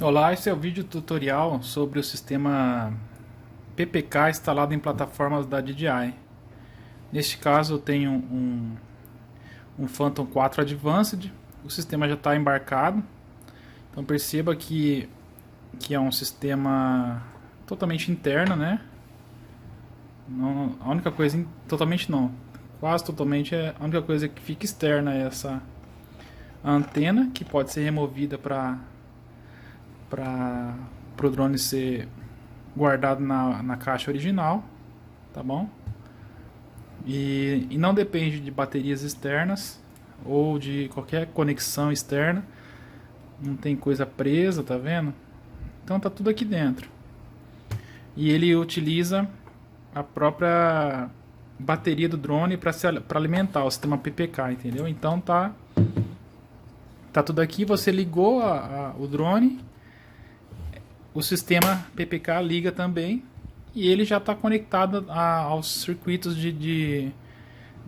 Olá, esse é o vídeo tutorial sobre o sistema PPK instalado em plataformas da DJI. Neste caso eu tenho um Phantom 4 Advanced, o sistema já está embarcado, então perceba que é um sistema totalmente interno, né? Não, a única coisa, totalmente não, quase totalmente, a única coisa que fica externa é essa antena, que pode ser removida para o drone ser guardado na caixa original, tá bom? E não depende de baterias externas ou de qualquer conexão externa, não tem coisa presa, tá vendo? Então tá tudo aqui dentro. E ele utiliza a própria bateria do drone para alimentar o sistema PPK, entendeu? Então tá tudo aqui, você ligou o drone, o sistema PPK liga também e ele já está conectado aos circuitos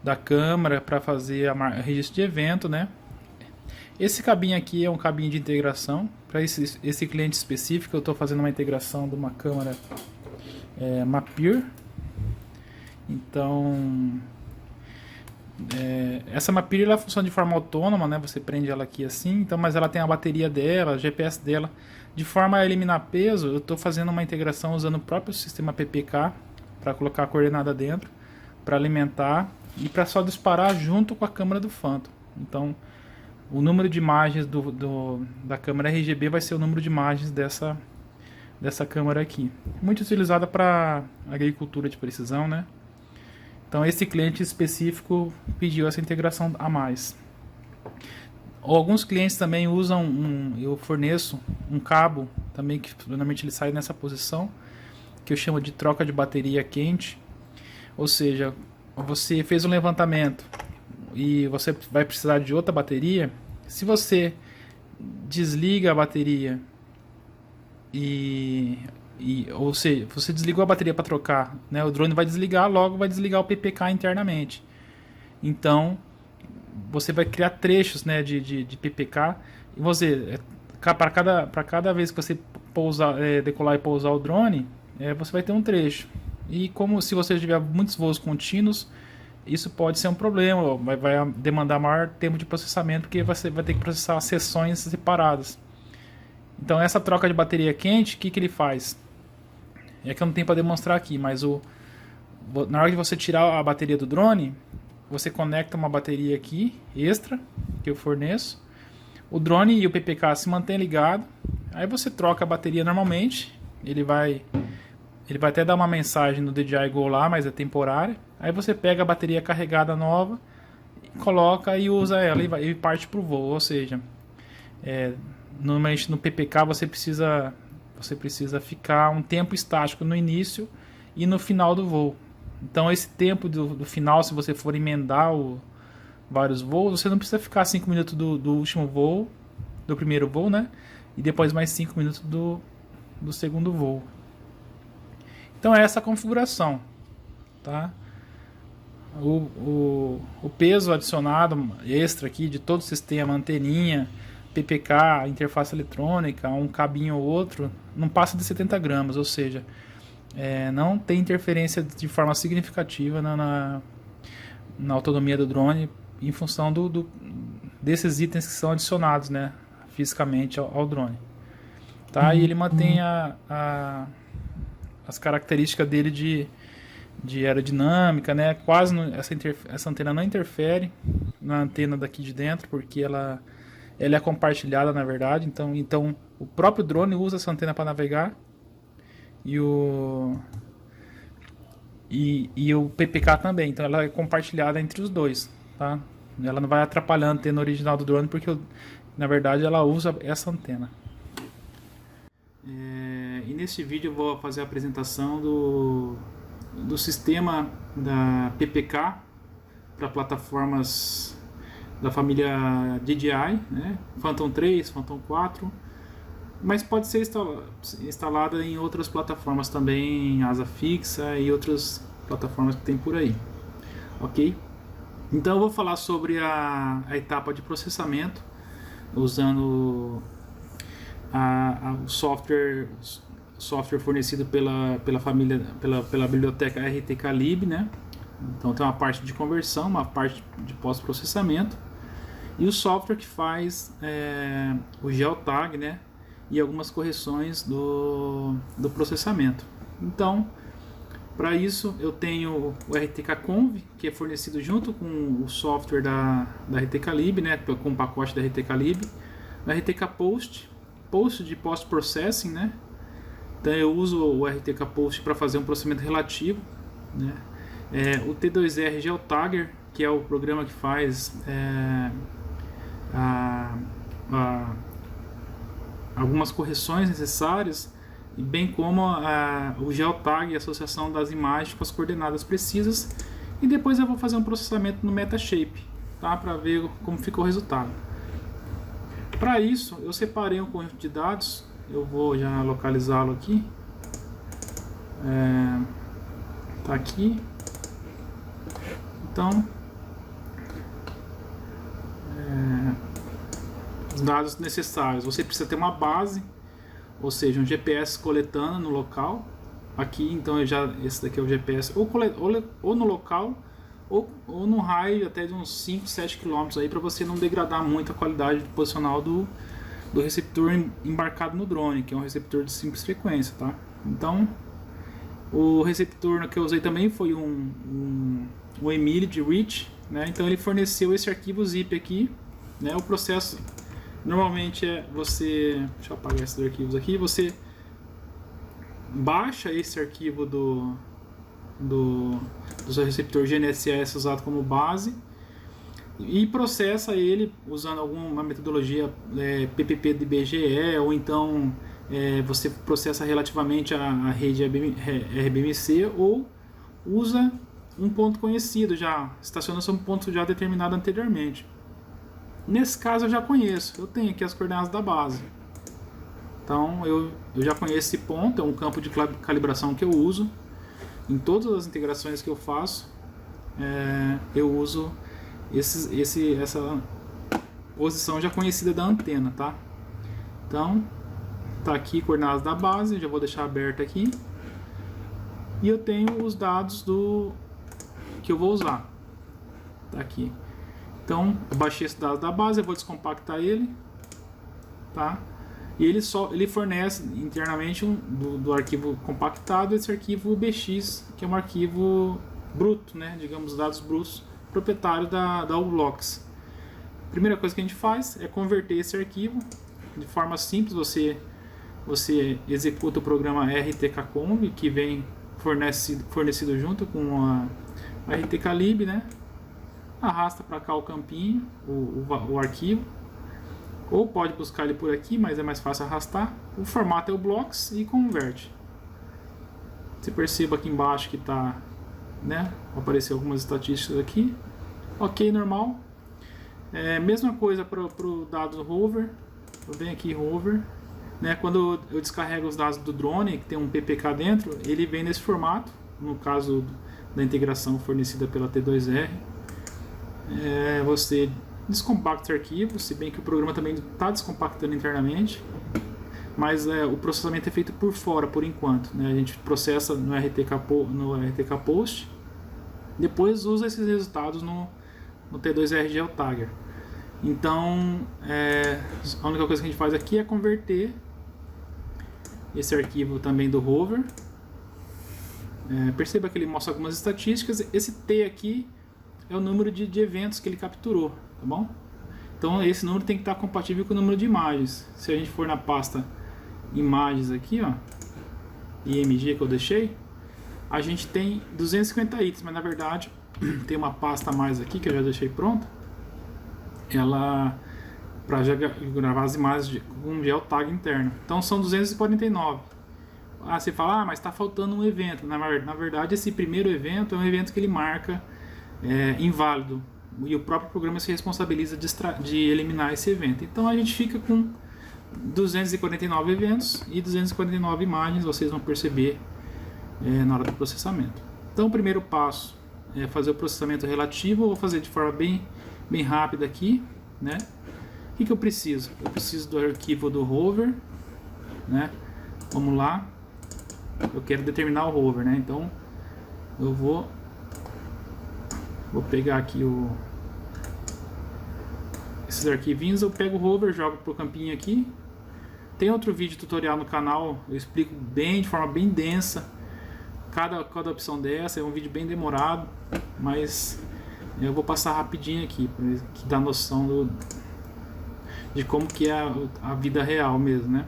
da câmera para fazer registro de evento, né? Esse cabinho aqui é um cabinho de integração para esse cliente específico. Eu estou fazendo uma integração de uma câmera Mappir. Então essa Mappir ela funciona de forma autônoma, né? Você prende ela aqui assim, então, mas ela tem a bateria dela, o GPS dela. De forma a eliminar peso, eu estou fazendo uma integração usando o próprio sistema PPK para colocar a coordenada dentro, para alimentar e para só disparar junto com a câmera do Phantom. Então, o número de imagens da câmera RGB vai ser o número de imagens dessa câmera aqui. Muito utilizada para agricultura de precisão, né? Então, esse cliente específico pediu essa integração a mais. Alguns clientes também usam eu forneço um cabo também que normalmente ele sai nessa posição, que eu chamo de troca de bateria quente. Ou seja, você fez um levantamento e você vai precisar de outra bateria. Se você desliga a bateria ou seja, você desligou a bateria para trocar, né, o drone vai desligar, logo vai desligar o PPK internamente. Então você vai criar trechos, né, de PPK e você para cada vez que você decolar e pousar o drone, você vai ter um trecho. E como se você tiver muitos voos contínuos, isso pode ser um problema, vai demandar maior tempo de processamento, porque você vai ter que processar sessões separadas. Então essa troca de bateria quente, o que ele faz? É que eu não tenho para demonstrar aqui, mas na hora de você tirar a bateria do drone, você conecta uma bateria aqui, extra, que eu forneço. O drone e o PPK se mantêm ligados. Aí você troca a bateria normalmente. Ele vai até dar uma mensagem no DJI Go lá, mas é temporária. Aí você pega a bateria carregada nova, coloca e usa ela e parte para o voo. Ou seja, normalmente no PPK você precisa ficar um tempo estático no início e no final do voo. Então esse tempo do final, se você for emendar vários voos, você não precisa ficar 5 minutos do último voo, do primeiro voo, né? E depois mais 5 minutos do segundo voo. Então é essa a configuração, tá? O peso adicionado extra aqui de todo o sistema, anteninha, PPK, interface eletrônica, um cabinho ou outro, não passa de 70 gramas, ou seja, não tem interferência de forma significativa na autonomia do drone em função desses itens que são adicionados, né, fisicamente ao drone. Tá? E ele mantém as características dele de aerodinâmica, né? Quase essa antena não interfere na antena daqui de dentro, porque ela é compartilhada, na verdade. Então o próprio drone usa essa antena para navegar e o PPK também. Então ela é compartilhada entre os dois, tá? Ela não vai atrapalhar a antena original do drone, porque na verdade ela usa essa antena. E neste vídeo eu vou fazer a apresentação do sistema da PPK para plataformas da família DJI, né? Phantom 3, Phantom 4, mas pode ser instalada em outras plataformas também, asa fixa e outras plataformas que tem por aí, ok? Então eu vou falar sobre a etapa de processamento usando o software fornecido pela família, pela biblioteca RTKlib, né? Então tem uma parte de conversão, uma parte de pós-processamento e o software que faz o geotag, né? E algumas correções do processamento. Então, para isso eu tenho o RTKconv, que é fornecido junto com o software da RTKlib, né? Com o pacote da RTKlib. O RTKpost, post de post-processing, né? Então eu uso o RTKpost para fazer um processamento relativo, né? O T2R Geotagger, que é o programa que faz algumas correções necessárias, e bem como o geotag e a associação das imagens com as coordenadas precisas. E depois eu vou fazer um processamento no Metashape, tá? Para ver como ficou o resultado. Para isso, eu separei um conjunto de dados, eu vou já localizá-lo aqui. Tá aqui. Então, os dados necessários. Você precisa ter uma base, ou seja, um GPS coletando no local. Aqui, então, esse daqui é o GPS ou no local ou no raio até de uns 5, 7 km aí, para você não degradar muito a qualidade posicional do receptor embarcado no drone, que é um receptor de simples frequência, tá? Então, o receptor que eu usei também foi um Emile de Reach, né? Então ele forneceu esse arquivo zip aqui, né? O processo normalmente deixa eu apagar esses arquivos aqui, você baixa esse arquivo do seu receptor GNSS usado como base e processa ele usando alguma metodologia PPP de BGE, ou então você processa relativamente a rede RBMC, ou usa um ponto conhecido, já estaciona-se um ponto já determinado anteriormente. Nesse caso eu já conheço, eu tenho aqui as coordenadas da base. Então eu já conheço esse ponto, é um campo de calibração que eu uso. Em todas as integrações que eu faço, eu uso essa posição já conhecida da antena, tá? Então, tá aqui coordenadas da base, já vou deixar aberto aqui. E eu tenho os dados que eu vou usar. Tá aqui. Então, eu baixei esses dados da base, eu vou descompactar ele, tá? E ele fornece internamente do arquivo compactado esse arquivo UBX, que é um arquivo bruto, né? Digamos, dados brutos, proprietário da Ublox. A primeira coisa que a gente faz é converter esse arquivo de forma simples. Você executa o programa RTKconv, que vem fornecido junto com a RTKlib, né? Arrasta para cá o campinho, o arquivo. Ou pode buscar ele por aqui, mas é mais fácil arrastar. O formato é o blocks e converte. Você perceba aqui embaixo que está, né? Apareceu algumas estatísticas aqui. Ok, normal. Mesma coisa para o dado do rover. Eu venho aqui rover, né? Quando eu descarrego os dados do drone, que tem um PPK dentro, ele vem nesse formato. No caso da integração fornecida pela T2R, você descompacta o arquivo, se bem que o programa também está descompactando internamente, mas o processamento é feito por fora por enquanto, né? A gente processa no RTKpost, depois usa esses resultados no T2R Geotagger. Então a única coisa que a gente faz aqui é converter esse arquivo também do rover. Perceba que ele mostra algumas estatísticas. Esse T aqui é o número de eventos que ele capturou, tá bom? Então esse número tem que estar compatível com o número de imagens. Se a gente for na pasta imagens aqui, ó, IMG que eu deixei, a gente tem 250 itens, mas na verdade tem uma pasta a mais aqui que eu já deixei pronta, ela para já gravar as imagens com um geotag interno. Então são 249. Você fala, mas está faltando um evento. Na verdade, esse primeiro evento é um evento que ele marca inválido, e o próprio programa se responsabiliza de eliminar esse evento. Então a gente fica com 249 eventos e 249 imagens, vocês vão perceber na hora do processamento. Então o primeiro passo é fazer o processamento relativo. Eu vou fazer de forma bem rápida aqui, né? O que eu preciso? Eu preciso do arquivo do rover, né? Vamos lá. Eu quero determinar o hover, né? Então eu vou pegar aqui esses arquivinhos, eu pego o hover, jogo pro campinho aqui. Tem outro vídeo tutorial no canal, eu explico bem, de forma bem densa, cada opção dessa. É um vídeo bem demorado, mas eu vou passar rapidinho aqui, para que dá noção de como que é a vida real mesmo, né?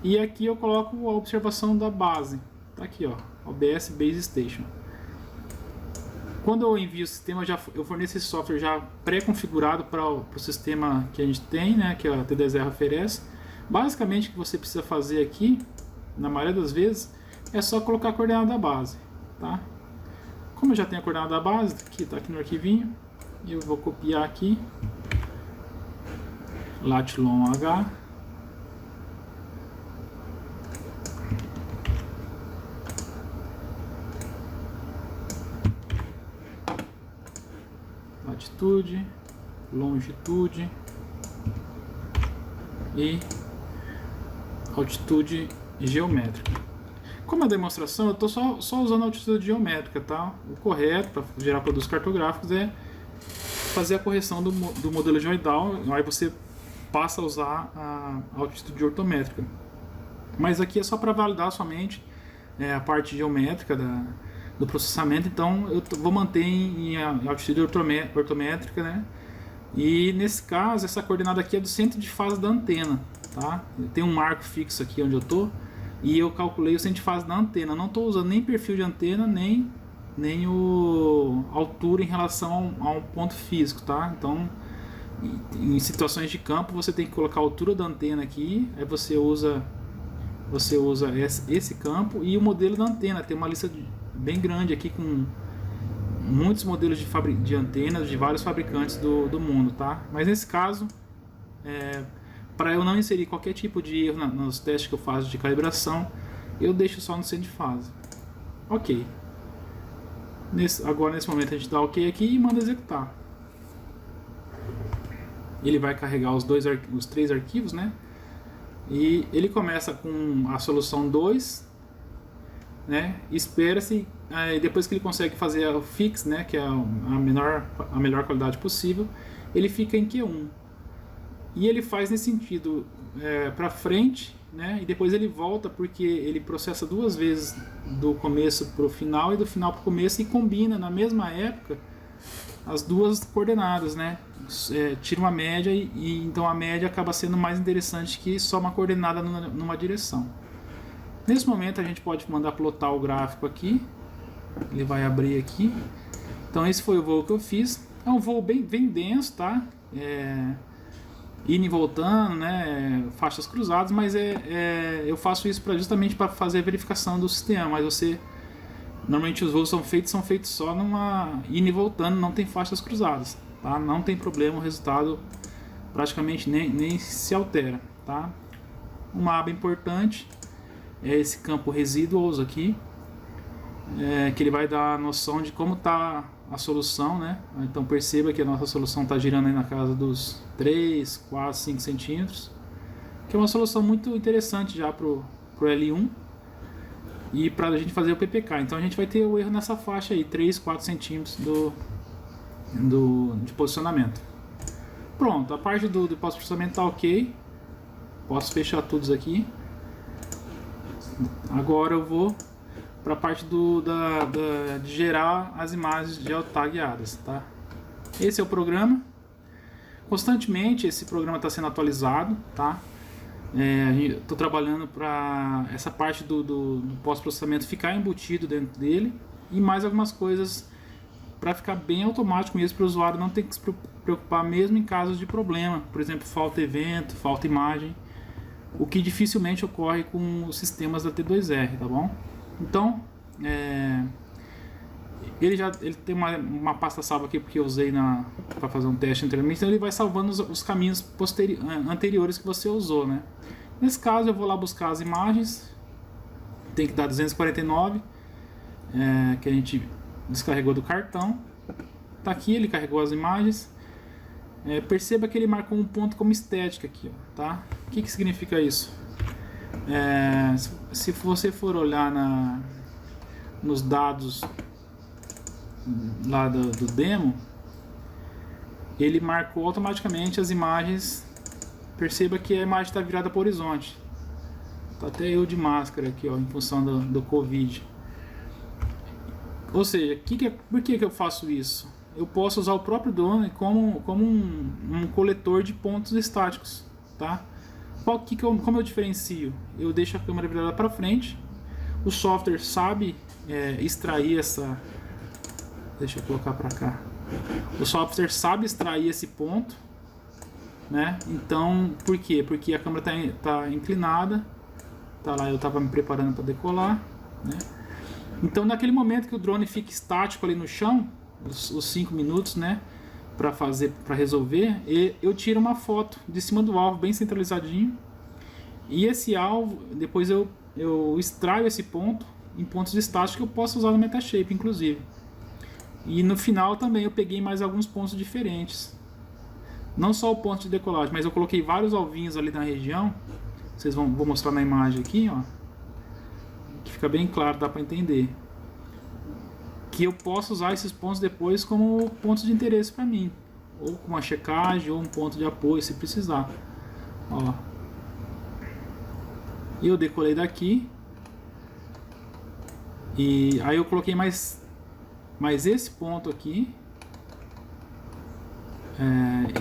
E aqui eu coloco a observação da base, tá aqui, ó, OBS Base Station. Quando eu envio o sistema, eu forneço esse software já pré-configurado para o sistema que a gente tem, né, que a T2R oferece. Basicamente, o que você precisa fazer aqui, na maioria das vezes, é só colocar a coordenada da base, tá? Como eu já tenho a coordenada da base, que está aqui no arquivinho, eu vou copiar aqui, lat long h, latitude, longitude e altitude geométrica. Como a demonstração, eu estou só usando a altitude geométrica, tá? O correto para gerar produtos cartográficos é fazer a correção do modelo geoidal, aí você passa a usar a altitude ortométrica. Mas aqui é só para validar somente a parte geométrica do processamento, então eu vou manter em altitude ortométrica, né? E nesse caso, essa coordenada aqui é do centro de fase da antena, tá? Tem um marco fixo aqui onde eu tô e eu calculei o centro de fase da antena. Não estou usando nem perfil de antena, nem a altura em relação a um ponto físico, tá? Então, em situações de campo, você tem que colocar a altura da antena aqui, aí você usa esse campo e o modelo da antena. Tem uma lista bem grande aqui com muitos modelos de antenas de vários fabricantes do mundo, tá? Mas nesse caso, para eu não inserir qualquer tipo de erro nos testes que eu faço de calibração, eu deixo só no centro de fase. Ok. Agora nesse momento a gente dá ok aqui e manda executar. Ele vai carregar os 3 arquivos, né? E ele começa com a solução 2, né? Espera-se, depois que ele consegue fazer o fix, né, que é a melhor qualidade possível, ele fica em Q1. E ele faz nesse sentido, para frente, né, e depois ele volta porque ele processa 2 vezes do começo para o final e do final para o começo e combina na mesma época as 2 coordenadas, né? Tira uma média e então a média acaba sendo mais interessante que só uma coordenada numa direção. Nesse momento a gente pode mandar plotar o gráfico aqui, ele vai abrir aqui. Então esse foi o voo que eu fiz. É um voo bem denso, tá? Indo e voltando, né? Faixas cruzadas, mas eu faço isso justamente para fazer a verificação do sistema. Mas normalmente os voos são feitos só indo e voltando, não tem faixas cruzadas, tá? Não tem problema, o resultado praticamente nem se altera, tá? Uma aba importante é esse campo residuals aqui, que ele vai dar a noção de como está a solução, né? Então perceba que a nossa solução está girando aí na casa dos 3, 4, 5 centímetros, que é uma solução muito interessante já para o L1 e para a gente fazer o PPK. Então a gente vai ter o erro nessa faixa aí, 3, 4 centímetros de posicionamento. Pronto, a parte do pós-processamento está ok. Posso fechar todos aqui. Agora eu vou para a parte de gerar as imagens geotagueadas, tá? Esse é o programa. Constantemente esse programa está sendo atualizado, tá? Estou trabalhando para essa parte do pós-processamento ficar embutido dentro dele e mais algumas coisas para ficar bem automático mesmo, para o usuário não ter que se preocupar mesmo em casos de problema, por exemplo, falta evento, falta imagem, o que dificilmente ocorre com os sistemas da T2R, tá bom? Então, ele tem uma pasta salva aqui porque eu usei para fazer um teste anteriormente, então ele vai salvando os caminhos anteriores que você usou, né? Nesse caso eu vou lá buscar as imagens, tem que dar 249, que a gente descarregou do cartão. Tá aqui, ele carregou as imagens. Perceba que ele marcou um ponto como estética aqui, ó, tá? O que significa isso? Se você for olhar nos dados lá do demo, ele marcou automaticamente as imagens. Perceba que a imagem está virada para o horizonte. Tá até eu de máscara aqui, ó, em função do Covid. Ou seja, por que eu faço isso? Eu posso usar o próprio drone como um coletor de pontos estáticos, tá? Como eu diferencio? Eu deixo a câmera virada para frente, o software sabe extrair essa... Deixa eu colocar para cá. O software sabe extrair esse ponto, né? Então, por quê? Porque a câmera tá inclinada, tá lá, eu estava me preparando para decolar, né? Então, naquele momento que o drone fica estático ali no chão, os 5 minutos, né, para resolver, eu tiro uma foto de cima do alvo bem centralizadinho, e esse alvo, depois eu extraio esse ponto em pontos estáticos que eu posso usar no Metashape, inclusive. E no final também eu peguei mais alguns pontos diferentes, não só o ponto de decolagem, mas eu coloquei vários alvinhos ali na região. Vou mostrar na imagem aqui, ó, que fica bem claro, dá para entender que eu posso usar esses pontos depois como pontos de interesse para mim, ou com uma checagem, ou um ponto de apoio se precisar. Ó, eu decolei daqui, e aí eu coloquei mais esse ponto aqui,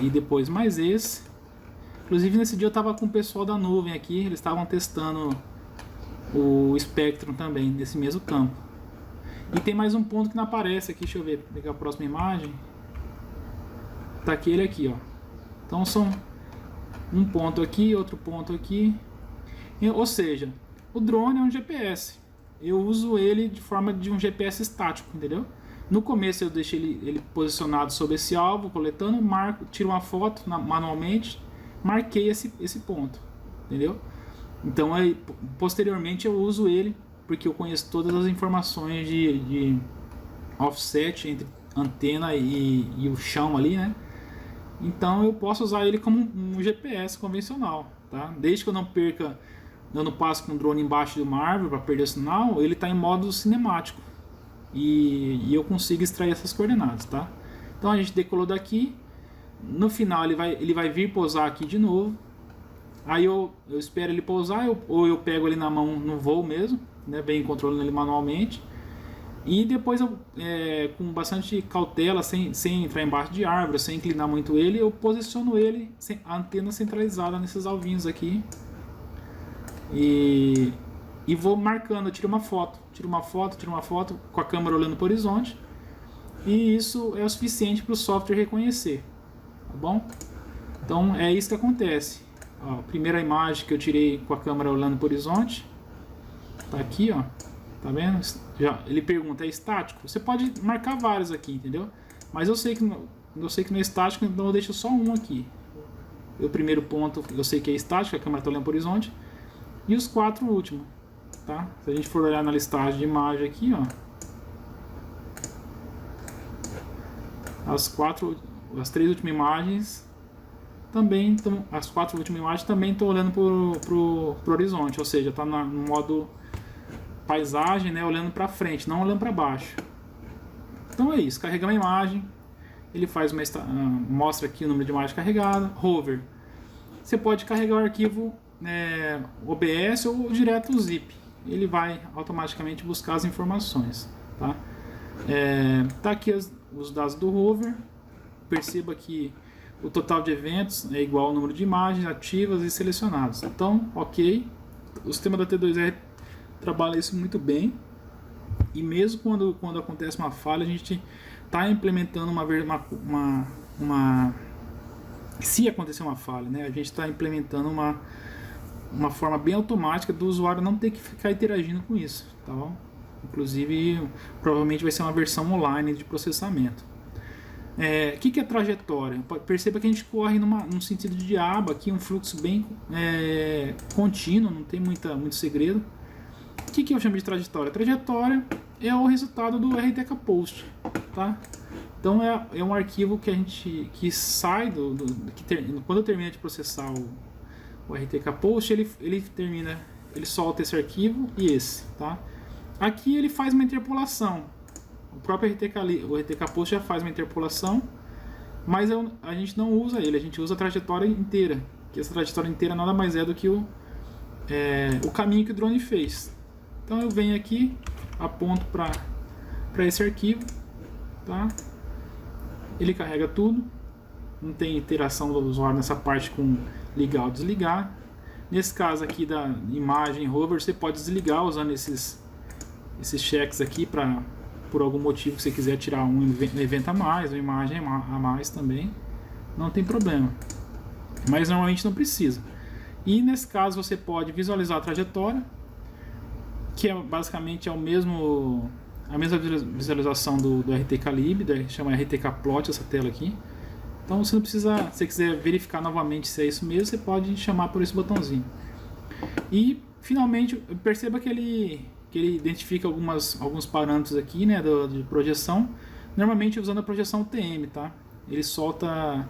e depois mais esse. Inclusive nesse dia eu estava com o pessoal da nuvem aqui, eles estavam testando o Spectrum também, nesse mesmo campo. E tem mais um ponto que não aparece aqui, deixa eu ver, pegar a próxima imagem. Tá aquele aqui, ó. Então são um ponto aqui, outro ponto aqui. Ou seja, o drone é um GPS. Eu uso ele de forma de um GPS estático, entendeu? No começo eu deixo ele posicionado sobre esse alvo, coletando, marco, tiro uma foto manualmente, marquei esse ponto, entendeu? Então aí, posteriormente eu uso ele, porque eu conheço todas as informações de offset entre antena e o chão ali, né? Então eu posso usar ele como um GPS convencional, tá? Desde que eu não passo com o drone embaixo de uma árvore para perder o sinal, ele está em modo cinemático e eu consigo extrair essas coordenadas, tá? Então a gente decolou daqui, no final ele vai vir pousar aqui de novo, aí eu espero ele pousar, ou eu pego ele na mão no voo mesmo, né, bem controlando ele manualmente, e depois eu, com bastante cautela, sem entrar embaixo de árvore, sem inclinar muito ele, eu posiciono ele, a antena centralizada nesses alvinhos aqui, e vou marcando, eu tiro uma foto com a câmera olhando para o horizonte, e isso é o suficiente para o software reconhecer, tá bom? Então é isso que acontece. Ó, a primeira imagem que eu tirei com a câmera olhando para o horizonte, tá aqui, ó, tá vendo? Ele pergunta, é estático? Você pode marcar vários aqui, entendeu? Mas eu sei que não é estático, então eu deixo só um aqui. O primeiro ponto eu sei que é estático, a câmera está olhando para o horizonte, e os 4 últimos, tá? Se a gente for olhar na listagem de imagem aqui, ó, as 3 últimas imagens também estão, as 4 últimas imagens também estão olhando pro horizonte, ou seja, está no modo paisagem, né, olhando para frente, não olhando para baixo. Então é isso, carregamos a imagem, ele faz mostra aqui o número de imagens carregada, hover. Você pode carregar o arquivo OBS ou direto o zip, ele vai automaticamente buscar as informações, tá? Tá aqui os dados do hover. Perceba que o total de eventos é igual ao número de imagens ativas e selecionadas. Então, ok, o sistema da T2R trabalha isso muito bem, e mesmo quando acontece uma falha, a gente está implementando se acontecer uma falha, né, a gente está implementando uma forma bem automática do usuário não ter que ficar interagindo com isso, tá bom? Inclusive, provavelmente vai ser uma versão online de processamento. O que é trajetória? Perceba que a gente corre num sentido de aba aqui, um fluxo bem contínuo, não tem muito segredo. O que eu chamo de trajetória? Trajetória é o resultado do RTK Post, tá? Então é um arquivo que sai quando eu termino de processar o RTK Post, ele termina ele solta esse arquivo e esse, tá? Aqui ele faz uma interpolação. O próprio o RTK Post já faz uma interpolação, mas a gente não usa ele, a gente usa a trajetória inteira. Que essa trajetória inteira nada mais é do que o caminho que o drone fez. Então eu venho aqui, aponto para esse arquivo, tá? Ele carrega tudo, não tem interação do usuário nessa parte com ligar ou desligar. Nesse caso aqui da imagem rover, você pode desligar usando esses checks aqui por algum motivo que você quiser tirar um evento a mais, uma imagem a mais também, não tem problema. Mas normalmente não precisa. E nesse caso você pode visualizar a trajetória, que basicamente a mesma visualização do RTK Lib, chama RTK Plot essa tela aqui. Então você não precisa, se você quiser verificar novamente se é isso mesmo, você pode chamar por esse botãozinho. E finalmente perceba que ele identifica alguns parâmetros aqui, né, de projeção, normalmente usando a projeção UTM, tá? Ele solta,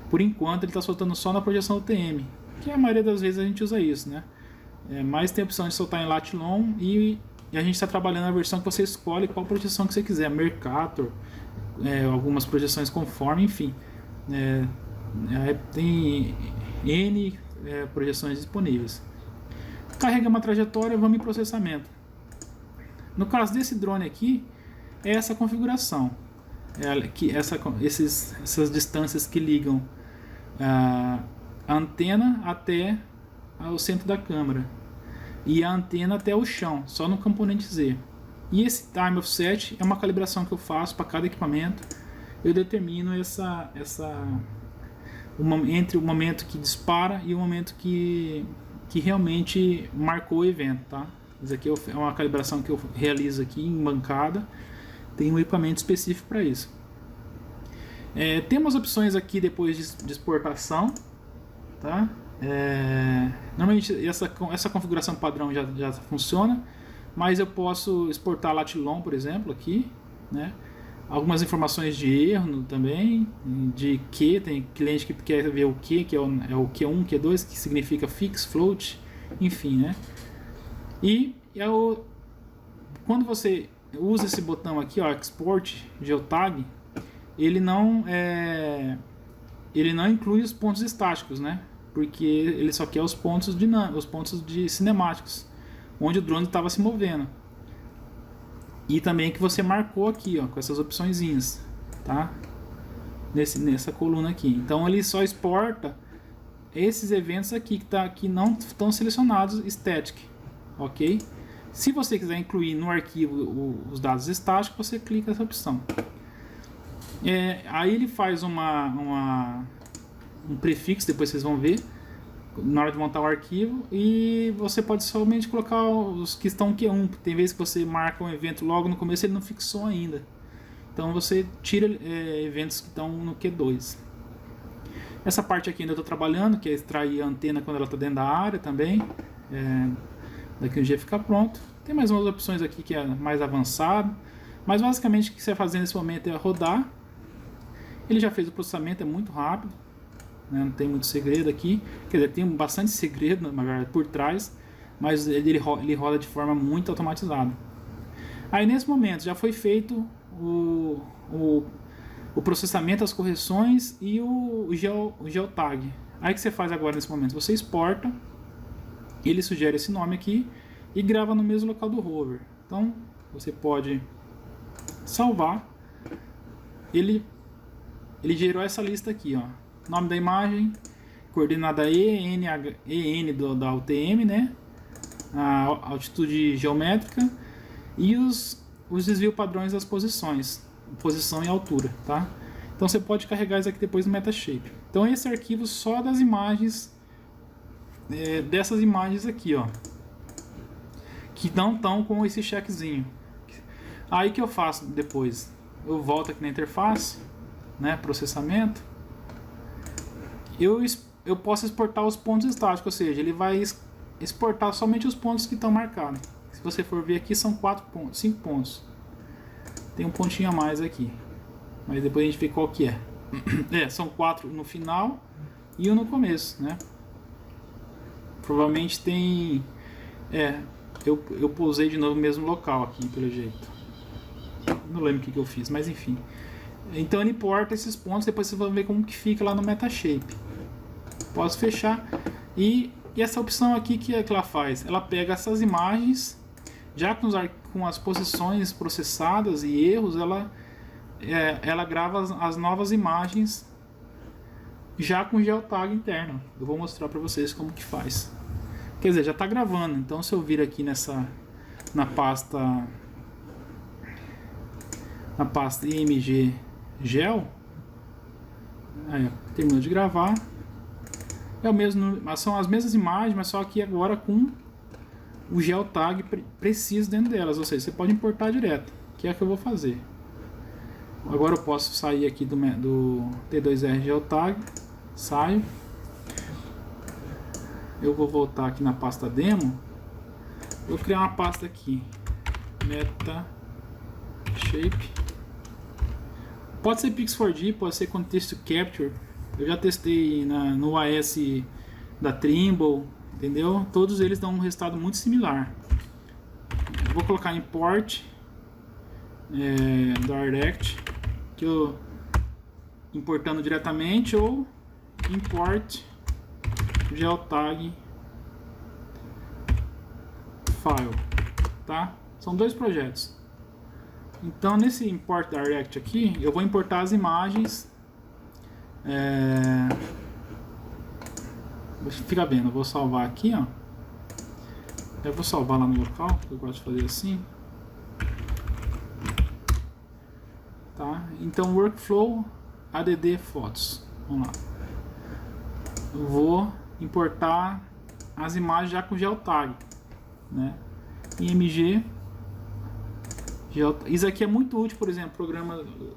por enquanto ele está soltando só na projeção UTM, que a maioria das vezes a gente usa isso, né? Mas tem a opção de soltar em lat long e a gente está trabalhando na versão que você escolhe qual projeção que você quiser, Mercator, algumas projeções conforme, enfim. Tem N projeções disponíveis. Carrega uma trajetória, vamos em processamento. No caso desse drone aqui, é essa configuração, essas distâncias que ligam a antena até o centro da câmera e a antena até o chão, só no componente Z. E esse time offset é uma calibração que eu faço para cada equipamento. Eu determino entre o momento que dispara e o momento que realmente marcou o evento, tá? Isso aqui é uma calibração que eu realizo aqui em bancada. Tem um equipamento específico para isso. Temos opções aqui depois de exportação, tá? Normalmente essa configuração padrão já funciona, mas eu posso exportar lat long, por exemplo, aqui, né? Algumas informações de erro também, de Q, tem cliente que quer ver o Q, que é o Q1, Q2, que significa fix, float, enfim, né? E quando você usa esse botão aqui, ó, Export Geotag, ele não inclui os pontos estáticos, né? Porque ele só quer os pontos cinemáticos, onde o drone estava se movendo. E também que você marcou aqui, ó, com essas opçõezinhas, tá? Nessa coluna aqui. Então ele só exporta esses eventos aqui que não estão selecionados static, ok? Se você quiser incluir no arquivo os dados estáticos, você clica nessa opção. Aí ele faz um prefixo, depois vocês vão ver na hora de montar o arquivo, e você pode somente colocar os que estão Q1. Tem vezes que você marca um evento logo no começo, ele não fixou ainda, então você tira eventos que estão no Q2. Essa parte aqui ainda estou trabalhando, que é extrair a antena quando ela está dentro da área também. Daqui um dia ficar pronto. Tem mais umas opções aqui que é mais avançado, mas basicamente o que você vai fazer nesse momento é rodar. Ele já fez o processamento, é muito rápido, né? Não tem muito segredo aqui, quer dizer, tem bastante segredo na verdade por trás, mas ele roda de forma muito automatizada. Aí nesse momento já foi feito o processamento, as correções e o geotag. Aí o que você faz agora nesse momento? Você exporta, ele sugere esse nome aqui e grava no mesmo local do rover. Então você pode salvar. Ele gerou essa lista aqui, ó. Nome da imagem, coordenada EN da UTM, né? A altitude geométrica e os desvios padrões das posições, posição e altura, tá? Então você pode carregar isso aqui depois no Metashape. Então esse arquivo só das imagens, dessas imagens aqui, ó, que não estão com esse checkzinho. Aí que eu faço depois? Eu volto aqui na interface, né, processamento. Eu posso exportar os pontos estáticos, ou seja, ele vai exportar somente os pontos que estão marcados. Se você for ver aqui, são 5 pontos. Tem um pontinho a mais aqui, mas depois a gente vê qual que é. São 4 no final e 1 no começo, né? Provavelmente tem É, eu pousei de novo no mesmo local aqui, pelo jeito. Não lembro o que eu fiz, mas enfim. Então ele importa esses pontos, depois vocês vão ver como que fica lá no Metashape. Posso fechar. E essa opção aqui, que é que ela faz? Ela pega essas imagens, já com as posições processadas e erros, ela grava as novas imagens já com geotag interno. Eu vou mostrar para vocês como que faz. Quer dizer, já está gravando. Então se eu vir aqui na pasta img gel, aí, terminou de gravar. É o mesmo, são as mesmas imagens, mas só que agora com o geotag preciso dentro delas. Ou seja, você pode importar direto, que é o que eu vou fazer. Agora eu posso sair aqui do T2R geotag, saio. Eu vou voltar aqui na pasta demo. Vou criar uma pasta aqui, Metashape. Pode ser Pix4D, pode ser Context Capture. Eu já testei no AS da Trimble, entendeu? Todos eles dão um resultado muito similar. Vou colocar import direct, que eu importando diretamente, ou import geotag file, tá? São dois projetos. Então nesse import direct aqui, eu vou importar as imagens. Fica vendo, eu vou salvar aqui, ó. Eu vou salvar lá no local, eu gosto de fazer assim. Tá? Então workflow add fotos. Vamos lá. Eu vou importar as imagens já com geotag, né? IMG. Isso aqui é muito útil, por exemplo,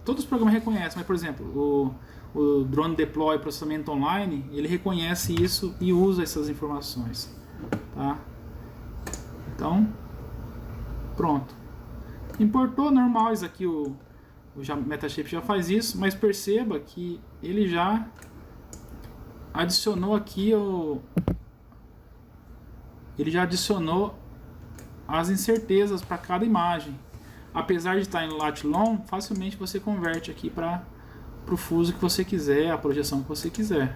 todos os programas reconhecem, mas por exemplo, o Drone Deploy Processamento Online, ele reconhece isso e usa essas informações, tá? Então, pronto. Importou, normal, isso aqui o Metashape já faz isso, mas perceba que ele já adicionou aqui ele já adicionou as incertezas para cada imagem. Apesar de estar em lat long, facilmente você converte aqui para o fuso que você quiser, a projeção que você quiser.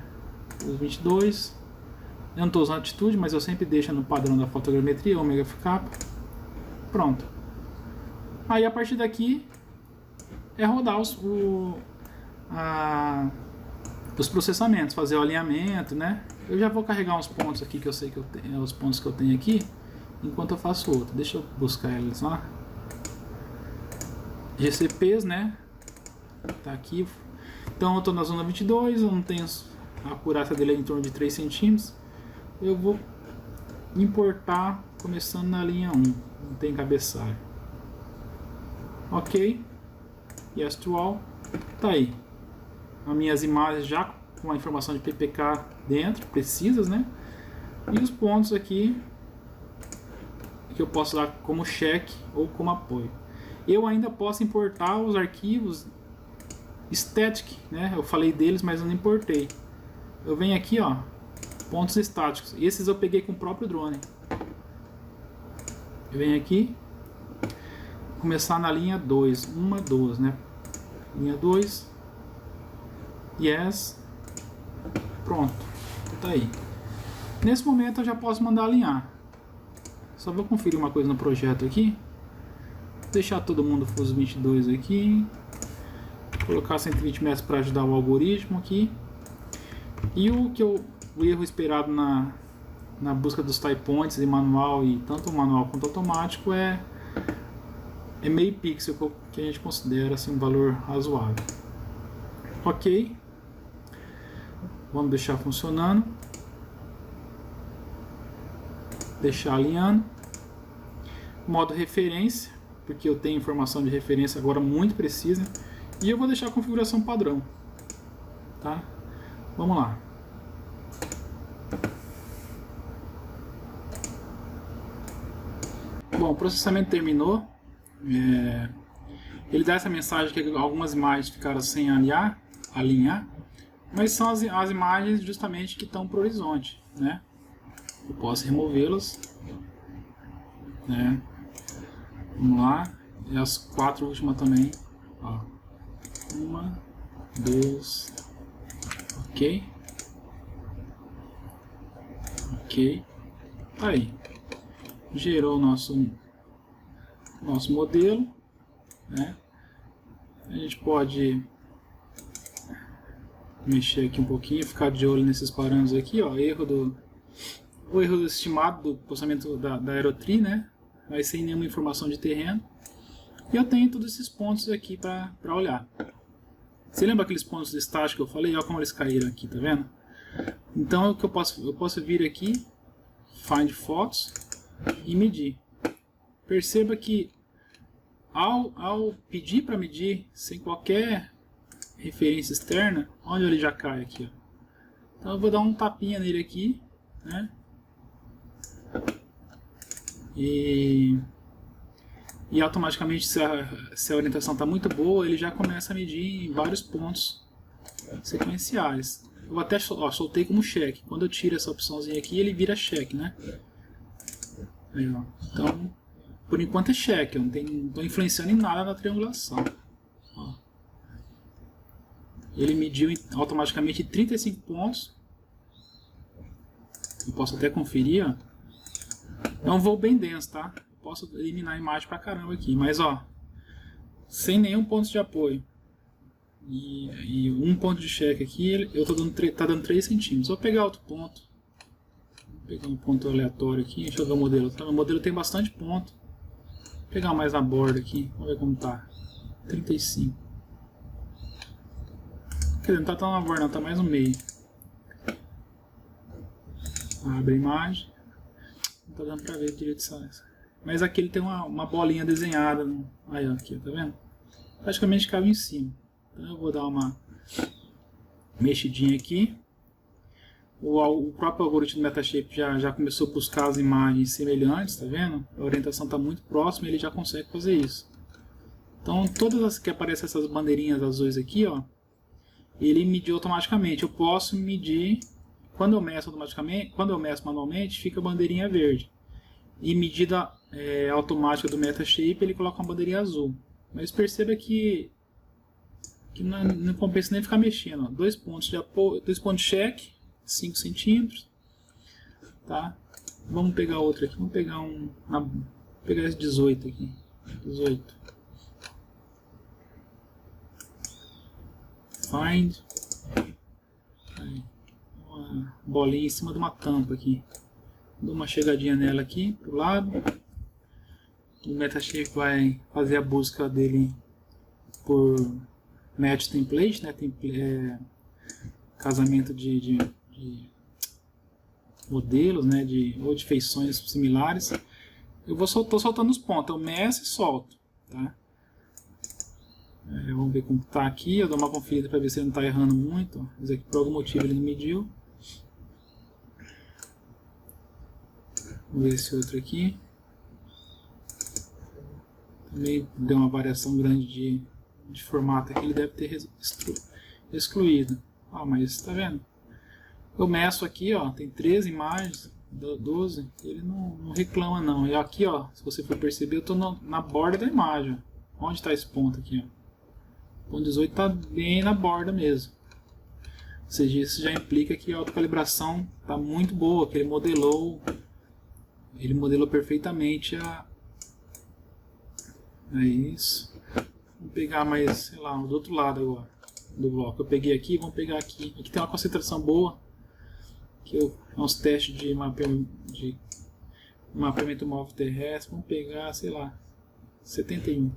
Os 22. Eu não estou usando altitude, mas eu sempre deixo no padrão da fotogrametria, omega capa. Pronto. Aí a partir daqui é rodar os processamentos, fazer o alinhamento, né? Eu já vou carregar uns pontos aqui que eu sei que eu tenho, os pontos que eu tenho aqui, enquanto eu faço outro. Deixa eu buscar eles lá. GCPs, né? Tá aqui. Então eu estou na zona 22, eu não tenho a acurácia dele é em torno de 3 centímetros. Eu vou importar começando na linha 1, não tem cabeçalho. Ok. Yes to all. Tá aí. As minhas imagens já com a informação de PPK dentro, precisas, né? E os pontos aqui que eu posso dar como check ou como apoio. Eu ainda posso importar os arquivos static, né? Eu falei deles, mas eu não importei. Eu venho aqui, ó, pontos estáticos. Esses eu peguei com o próprio drone. Eu venho aqui, começar na linha 2, 1, 2, né? Linha 2, yes, pronto, tá aí. Nesse momento eu já posso mandar alinhar. Só vou conferir uma coisa no projeto aqui. Deixar todo mundo fuso 22 aqui. Colocar 120 metros para ajudar o algoritmo aqui. E o erro esperado na busca dos tie points em manual, e tanto manual quanto automático, é meio pixel, que a gente considera assim, um valor razoável. Ok. Vamos deixar funcionando. Deixar alinhando. Modo referência, porque eu tenho informação de referência agora muito precisa. E eu vou deixar a configuração padrão. Tá? Vamos lá. Bom, o processamento terminou. Ele dá essa mensagem que algumas imagens ficaram sem alinhar, mas são as imagens justamente que estão para o horizonte, né? Eu posso removê-las. né? Vamos lá. E as 4 últimas também. Ó. 1, 2. Ok. Ok. Tá aí. Gerou o nosso modelo, né? A gente pode mexer aqui um pouquinho, ficar de olho nesses parâmetros aqui, ó. O erro estimado do processamento da Aerotree, né? Mas sem nenhuma informação de terreno. E eu tenho todos esses pontos aqui para olhar. Você lembra aqueles pontos de estágio que eu falei? Olha como eles caíram aqui, tá vendo? Então o que eu posso vir aqui, Find Fotos e medir. Perceba que ao pedir para medir sem qualquer referência externa, olha ele já cai aqui. Ó. Então eu vou dar um tapinha nele aqui, né? E automaticamente, se a orientação está muito boa, ele já começa a medir em vários pontos sequenciais. Eu até soltei como cheque. Quando eu tiro essa opçãozinha aqui, ele vira cheque, né? Aí, ó. Então, por enquanto é cheque. Eu não estou influenciando em nada na triangulação. Ó. Ele mediu automaticamente 35 pontos. Eu posso até conferir, ó. É um voo bem denso, tá? Posso eliminar a imagem pra caramba aqui, mas ó, sem nenhum ponto de apoio e um ponto de cheque aqui, eu tô tá dando 3 centímetros. Vou pegar outro ponto, vou pegar um ponto aleatório aqui, deixa eu ver o modelo. Tá? O modelo tem bastante ponto. Vou pegar mais na borda aqui, vamos ver como tá. 35. Quer dizer, não tá tão na borda, não, tá mais no meio. Abre a imagem, não tá dando pra ver direito essa. Mas aqui ele tem uma bolinha desenhada. Aí, ó, aqui, tá vendo? Praticamente caiu em cima. Então eu vou dar uma mexidinha aqui. O próprio algoritmo do Metashape já começou a buscar as imagens semelhantes, tá vendo? A orientação está muito próxima e ele já consegue fazer isso. Então todas as que aparecem essas bandeirinhas azuis aqui, ó, ele mediu automaticamente. Eu posso medir, quando eu meço automaticamente, quando eu meço manualmente, fica a bandeirinha verde. E medida automática do Metashape, ele coloca uma bandeirinha azul. Mas perceba que não compensa nem ficar mexendo. Ó. 2 pontos de apoio, 2 pontos de cheque, 5 centímetros. Tá? Vamos pegar outro aqui. Vamos pegar pegar esse 18 aqui. 18. Find. Aí. Uma bolinha em cima de uma tampa aqui. Dou uma chegadinha nela aqui pro lado. O Metashape vai fazer a busca dele por match template, né? Casamento de modelos, né? Ou de feições similares. Eu tô soltando os pontos. Eu meço e solto, tá? Vamos ver como tá aqui. Eu dou uma conferida para ver se ele não está errando muito. Mas aqui por algum motivo ele não mediu. Vamos ver esse outro aqui. Também deu uma variação grande de formato aqui, ele deve ter excluído. Ah, mas tá vendo? Eu meço aqui, ó, tem 13 imagens, 12, ele não reclama não. E aqui, ó, se você for perceber, eu estou na borda da imagem. Onde está esse ponto aqui, ó? O ponto 18 está bem na borda mesmo. Ou seja, isso já implica que a autocalibração está muito boa, que ele modelou perfeitamente é isso. Vou pegar mais, sei lá, do outro lado agora do bloco. Eu peguei aqui, vamos pegar aqui. Aqui tem uma concentração boa. Aqui é uns testes de mapeamento móvel terrestre. Vamos pegar, sei lá, 71.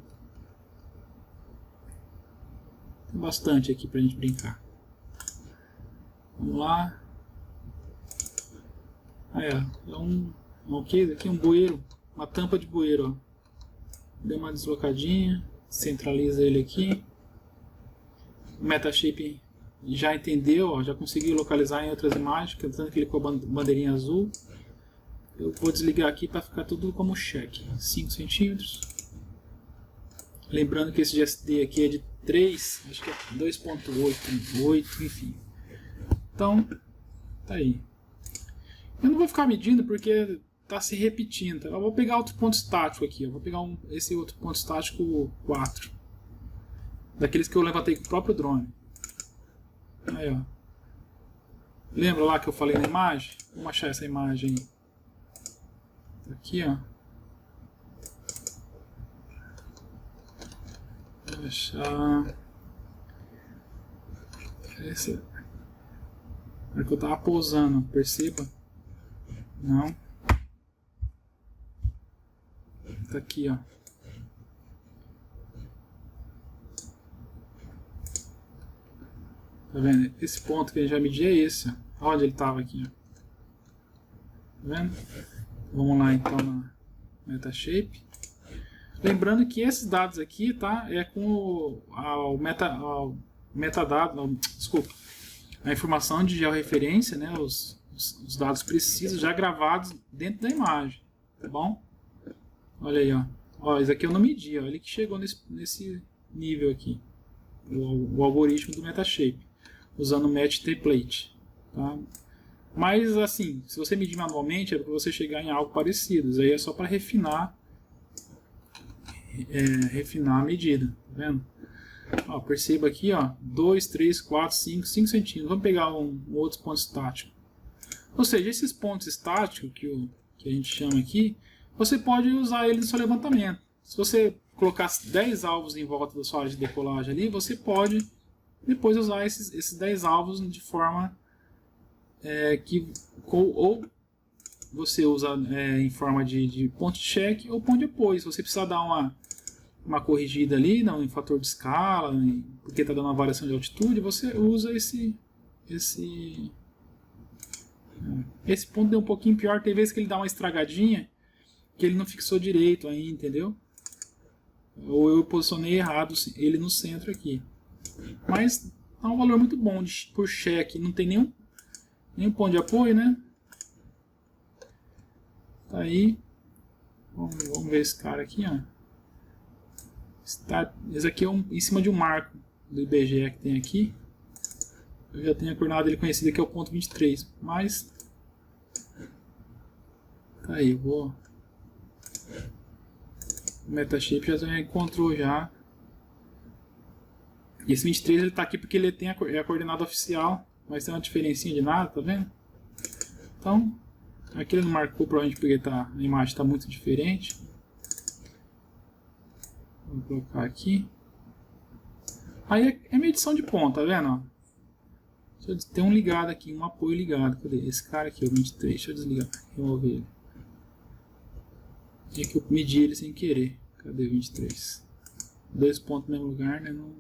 Tem bastante aqui pra gente brincar. Vamos lá. Aí, ó, aqui um bueiro, uma tampa de bueiro, ó. Deu uma deslocadinha, centraliza ele aqui. O Metashape já entendeu, ó, já conseguiu localizar em outras imagens, tanto que ele com a bandeirinha azul. Eu vou desligar aqui para ficar tudo como cheque. 5 centímetros. Lembrando que esse GSD aqui é de 3, acho que é 2.8, enfim. Então, tá aí. Eu não vou ficar medindo porque tá se repetindo. Eu vou pegar outro ponto estático aqui. Eu vou pegar esse outro ponto estático 4. Daqueles que eu levantei com o próprio drone. Aí, ó. Lembra lá que eu falei na imagem? Vamos achar essa imagem aí. Aqui, ó. Vou achar. Esse. É que eu tava pousando, perceba? Não. Tá aqui, ó. Tá vendo? Esse ponto que a gente vai medir é esse, ó. Onde ele tava aqui, ó. Tá vendo? Vamos lá então na Metashape. Lembrando que esses dados aqui, tá? É com o metadado, desculpa, a informação de georreferência, né? Os dados precisos já gravados dentro da imagem, tá bom? Olha aí, ó. Ó, isso aqui eu não medi, ó. Ele que chegou nesse nível aqui, o algoritmo do Metashape, usando o Match Template, tá? Mas assim, se você medir manualmente, é para você chegar em algo parecido. Isso aí é só para refinar a medida, tá vendo? Ó, perceba aqui, ó, 2, 3, 4, 5 centímetros. Vamos pegar um outro ponto estático. Ou seja, esses pontos estáticos que a gente chama aqui, você pode usar eles no seu levantamento. Se você colocar 10 alvos em volta da sua área de decolagem ali, você pode depois usar esses 10 alvos de forma ou você usa em forma de ponto de check ou ponto de apoio. Se você precisar dar uma corrigida ali, não, em fator de escala, porque está dando uma variação de altitude, você usa esse ponto deu um pouquinho pior, tem vezes que ele dá uma estragadinha, que ele não fixou direito aí, entendeu? Ou eu posicionei errado ele no centro aqui. Mas dá um valor muito bom por check, não tem nenhum ponto de apoio, né? Tá aí. Vamos ver esse cara aqui, ó. Esse aqui é em cima de um marco do IBGE que tem aqui. Eu já tenho a coordenada dele conhecida, que é o ponto 23. Mas tá aí, o Metashape já encontrou já. E esse 23 ele tá aqui porque ele tem a coordenada oficial, mas tem uma diferencinha de nada, tá vendo? Então, aqui ele não marcou provavelmente porque a imagem está muito diferente. Vou colocar aqui. Aí é medição de ponto, tá vendo? Tem um ligado aqui, um apoio ligado. Cadê? Esse cara aqui, o 23. Deixa eu desligar, remover ele. É que eu medi ele sem querer. Cadê o 23? 2 pontos no mesmo lugar, né? Não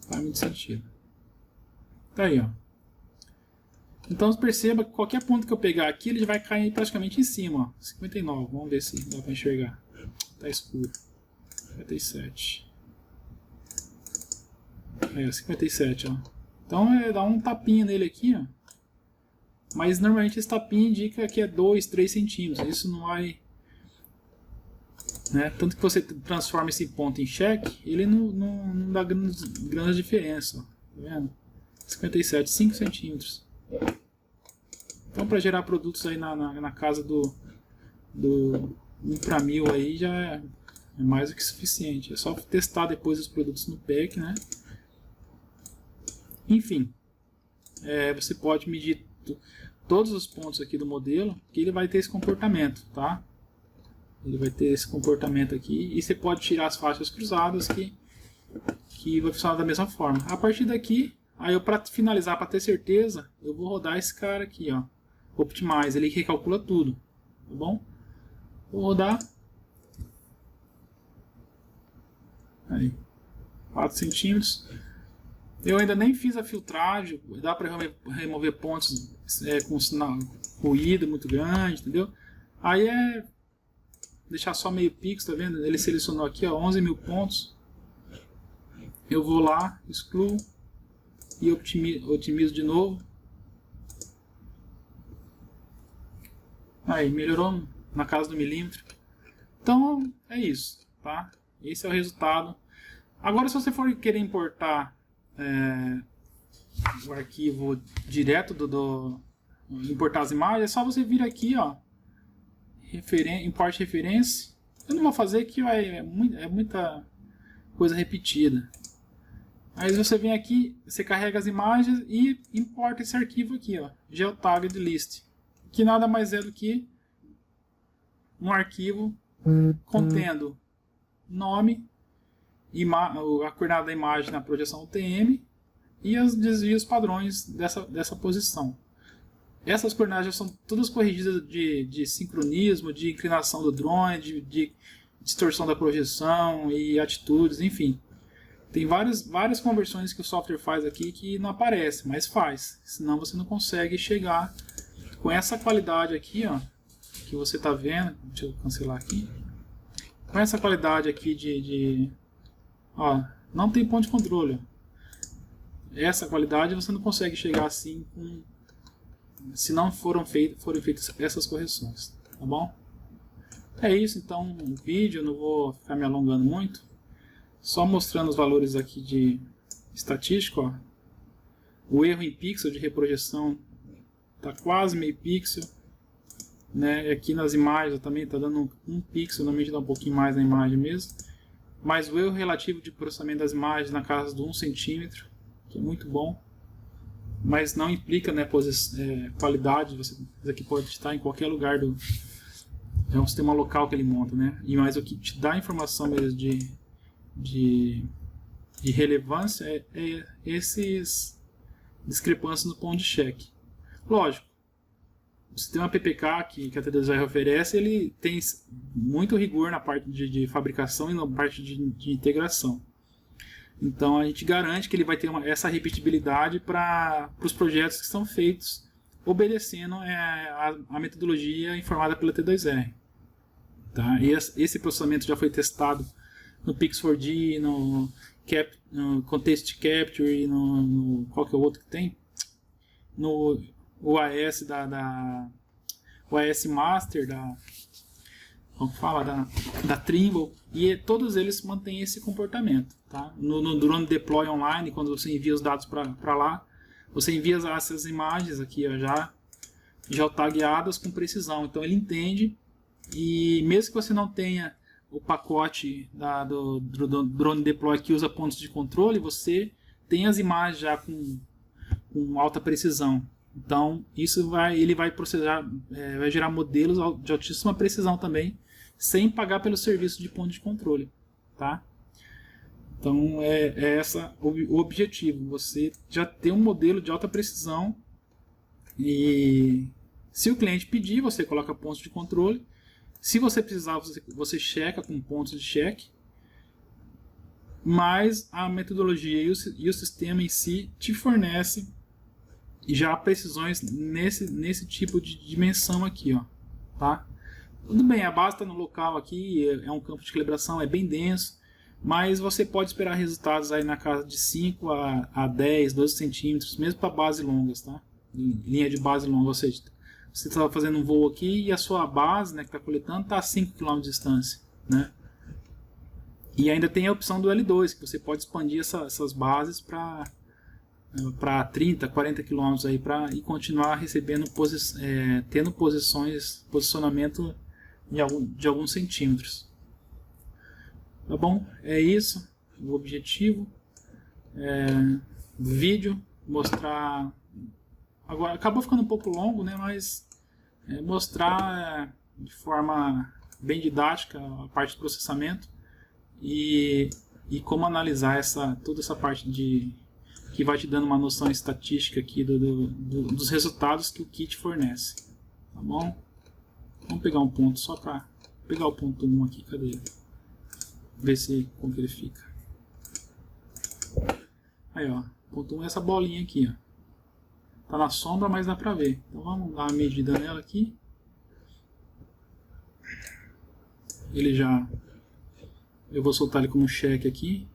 faz muito sentido. Tá aí, ó. Então perceba que qualquer ponto que eu pegar aqui, ele vai cair praticamente em cima, ó. 59, vamos ver se dá para enxergar. Tá escuro. 57. Aí, 57, ó. Então dá um tapinha nele aqui, ó. Mas normalmente esse tapinha indica que é 2, 3 centímetros. Isso não vai... Né? Tanto que você transforma esse ponto em cheque, ele não dá grande diferença, ó. Tá vendo? 57, 5 centímetros. Então, para gerar produtos aí na casa do 1 para 1000 aí já é mais do que suficiente. É só testar depois os produtos no PEC, né? Enfim, você pode medir todos os pontos aqui do modelo, que ele vai ter esse comportamento, tá? Ele vai ter esse comportamento aqui, e você pode tirar as faixas cruzadas que vai funcionar da mesma forma. A partir daqui, aí para finalizar, para ter certeza, eu vou rodar esse cara aqui, ó, Optimize, ele recalcula tudo, tá bom? Vou rodar. Aí, 4 centímetros. Eu ainda nem fiz a filtragem, dá para remover pontos com ruído muito grande, entendeu? Aí deixar só meio pixel, tá vendo? Ele selecionou aqui, ó, 11.000 pontos. Eu vou lá, excluo e otimizo de novo. Aí, melhorou na casa do milímetro. Então, é isso, tá? Esse é o resultado. Agora, se você for querer importar o arquivo direto importar as imagens, é só você vir aqui, ó, import referência. Eu não vou fazer que é muita coisa repetida. Aí você vem aqui, você carrega as imagens e importa esse arquivo aqui, ó, geotagged list, que nada mais é do que um arquivo contendo nome, a coordenada da imagem na projeção UTM e os desvios padrões dessa posição. Essas coordenadas já são todas corrigidas de sincronismo, de inclinação do drone, de distorção da projeção e atitudes, enfim. Tem várias conversões que o software faz aqui que não aparece, mas faz. Senão você não consegue chegar com essa qualidade aqui, ó, que você está vendo. Deixa eu cancelar aqui. Com essa qualidade aqui ó, não tem ponto de controle. Essa qualidade você não consegue chegar assim se não forem feitas essas correções, tá bom? É isso, então, o vídeo, eu não vou ficar me alongando muito, só mostrando os valores aqui de estatístico, ó. O erro em pixel de reprojeção está quase meio pixel, né? Aqui nas imagens também está dando um pixel, normalmente dá um pouquinho mais na imagem mesmo, mas o erro relativo de processamento das imagens na casa de 1 centímetro, que é muito bom. Mas não implica, né, qualidade. Isso aqui pode estar em qualquer lugar é um sistema local que ele monta, né? Mas o que te dá informação mesmo de relevância é esses discrepâncias no ponto de check. Lógico, o sistema PPK que a T2R oferece, ele tem muito rigor na parte de fabricação e na parte de integração. Então a gente garante que ele vai ter essa repetibilidade para os projetos que são feitos obedecendo a metodologia informada pela T2R. Tá? E esse processamento já foi testado no Pix4D, no Context Capture, no qual que é o outro que tem? No OAS OAS Master da Trimble, e todos eles mantêm esse comportamento. Tá? No Drone Deploy Online, quando você envia os dados para lá, você envia essas imagens aqui, ó, já tagueadas com precisão. Então ele entende, e mesmo que você não tenha o pacote do Drone Deploy que usa pontos de controle, você tem as imagens já com alta precisão. Então ele vai processar, vai gerar modelos de altíssima precisão também, sem pagar pelo serviço de ponto de controle, tá? Então é essa o objetivo, você já ter um modelo de alta precisão, e se o cliente pedir, você coloca pontos de controle. Se você precisar, você checa com pontos de check, mas a metodologia e o sistema em si te fornece já precisões nesse tipo de dimensão aqui, ó, tá? Tudo bem, a base está no local aqui, é um campo de calibração, é bem denso, mas você pode esperar resultados aí na casa de 5 a 10, 12 centímetros, mesmo para bases longas, tá? Linha de base longa, ou seja, você está fazendo um voo aqui e a sua base, né, que está coletando, está a 5 km de distância, né? E ainda tem a opção do L2, que você pode expandir essas bases para 30, 40 km aí, e continuar recebendo tendo posicionamento de alguns centímetros. Tá bom? É isso o objetivo. Vídeo, mostrar. Agora acabou ficando um pouco longo, né? Mas mostrar de forma bem didática a parte de processamento e como analisar toda essa parte que vai te dando uma noção estatística aqui dos resultados que o kit fornece. Tá bom? Vamos pegar um ponto só para pegar o ponto 1 aqui, cadê ele? Ver como que ele fica. Aí, ó, ponto 1 é essa bolinha aqui, ó. Tá na sombra, mas dá pra ver. Então vamos dar uma medida nela aqui. Eu vou soltar ele como check aqui.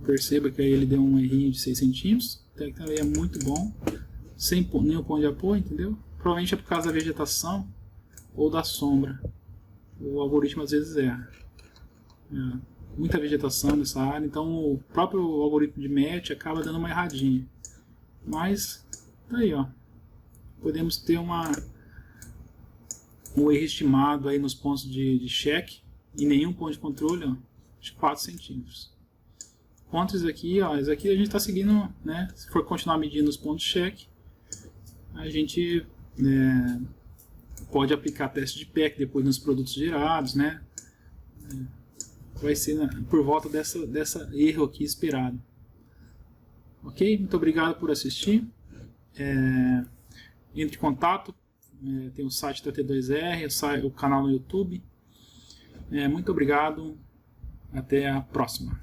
Perceba que aí ele deu um errinho de 6 centímetros. Até que também é muito bom. Sem nenhum ponto de apoio, entendeu? Provavelmente é por causa da vegetação ou da sombra. O algoritmo às vezes erra. Muita vegetação nessa área, então o próprio algoritmo de match acaba dando uma erradinha. Mas tá aí, ó. podemos ter um erro estimado aí nos pontos de check e nenhum ponto de controle, ó, de 4 centímetros. Contra isso aqui, ó, isso aqui a gente está seguindo, né? Se for continuar medindo os pontos de check, a gente pode aplicar teste de PEC depois nos produtos gerados, né? Vai ser por volta dessa erro aqui esperado. Ok? Muito obrigado por assistir. Entre em contato. Tem o site da T2R, o canal no YouTube. Muito obrigado. Até a próxima.